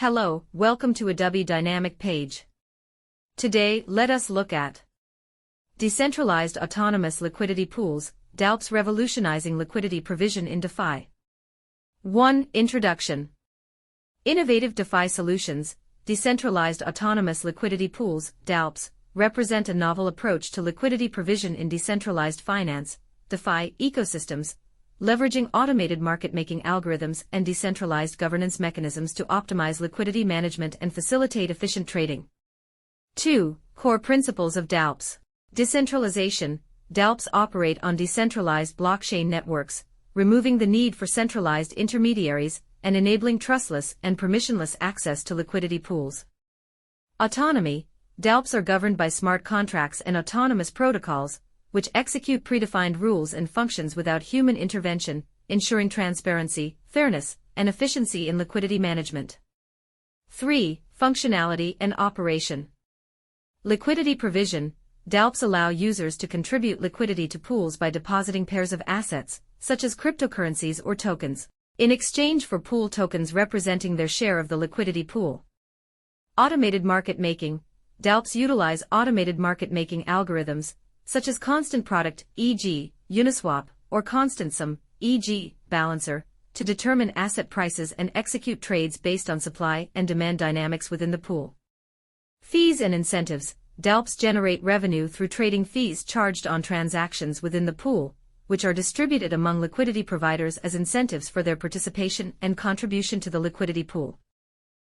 Hello, welcome to Edubbey dynamic page. Today, let us look at Decentralized Autonomous Liquidity Pools, DALPs revolutionizing liquidity provision in DeFi. 1. Introduction. Innovative DeFi solutions, Decentralized Autonomous Liquidity Pools, DALPs, represent a novel approach to liquidity provision in decentralized finance, DeFi, ecosystems, leveraging automated market-making algorithms and decentralized governance mechanisms to optimize liquidity management and facilitate efficient trading. 2. Core principles of DALPs. Decentralization. DALPs operate on decentralized blockchain networks, removing the need for centralized intermediaries and enabling trustless and permissionless access to liquidity pools. Autonomy. DALPs are governed by smart contracts and autonomous protocols, which execute predefined rules and functions without human intervention, ensuring transparency, fairness, and efficiency in liquidity management. 3. Functionality and operation. Liquidity provision. DALPs allow users to contribute liquidity to pools by depositing pairs of assets, such as cryptocurrencies or tokens, in exchange for pool tokens representing their share of the liquidity pool. Automated market making. DALPs utilize automated market-making algorithms, such as constant product, e.g., Uniswap, or constant sum, e.g., balancer, to determine asset prices and execute trades based on supply and demand dynamics within the pool. Fees and incentives. DALPs generate revenue through trading fees charged on transactions within the pool, which are distributed among liquidity providers as incentives for their participation and contribution to the liquidity pool.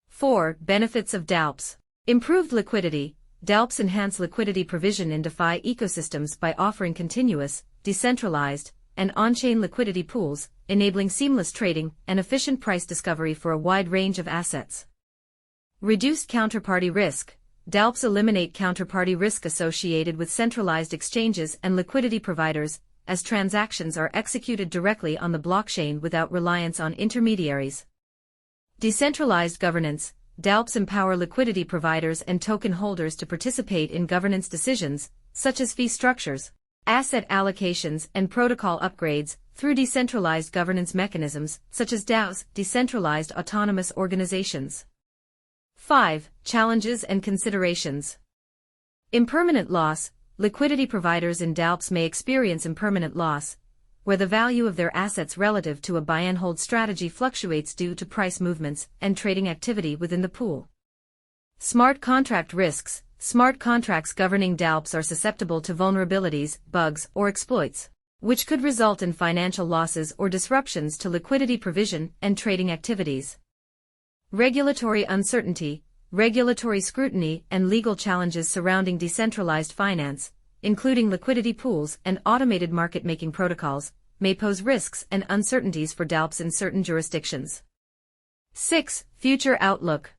4. Benefits of DALPs. Improved liquidity. DALPs enhance liquidity provision in DeFi ecosystems by offering continuous, decentralized, and on-chain liquidity pools, enabling seamless trading and efficient price discovery for a wide range of assets. Reduced counterparty risk. DALPs eliminate counterparty risk associated with centralized exchanges and liquidity providers, as transactions are executed directly on the blockchain without reliance on intermediaries. Decentralized governance. DALPs empower liquidity providers and token holders to participate in governance decisions, such as fee structures, asset allocations, and protocol upgrades, through decentralized governance mechanisms, such as DAOs, decentralized autonomous organizations. 5. Challenges and considerations. Impermanent loss. Liquidity providers in DALPs may experience impermanent loss, where the value of their assets relative to a buy-and-hold strategy fluctuates due to price movements and trading activity within the pool. Smart contract risks. Smart contracts governing DALPs are susceptible to vulnerabilities, bugs, or exploits, which could result in financial losses or disruptions to liquidity provision and trading activities. Regulatory uncertainty. Regulatory scrutiny and legal challenges surrounding decentralized finance, including liquidity pools and automated market-making protocols, may pose risks and uncertainties for DALPs in certain jurisdictions. 6. Future outlook.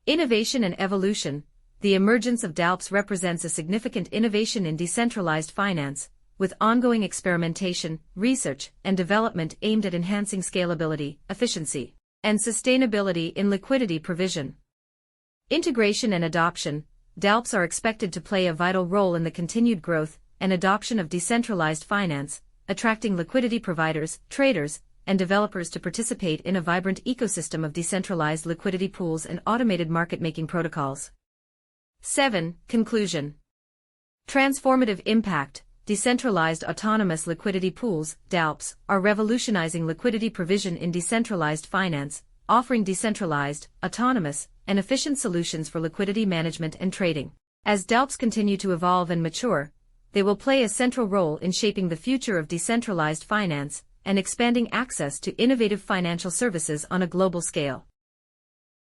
Innovation and evolution. The emergence of DALPs represents a significant innovation in decentralized finance, with ongoing experimentation, research, and development aimed at enhancing scalability, efficiency, and sustainability in liquidity provision. Integration and adoption. DALPs are expected to play a vital role in the continued growth and adoption of decentralized finance, attracting liquidity providers, traders, and developers to participate in a vibrant ecosystem of decentralized liquidity pools and automated market-making protocols. 7. Conclusion. Transformative impact. Decentralized autonomous liquidity pools, DALPs, are revolutionizing liquidity provision in decentralized finance, offering decentralized, autonomous, and efficient solutions for liquidity management and trading. As DALPs continue to evolve and mature, they will play a central role in shaping the future of decentralized finance and expanding access to innovative financial services on a global scale.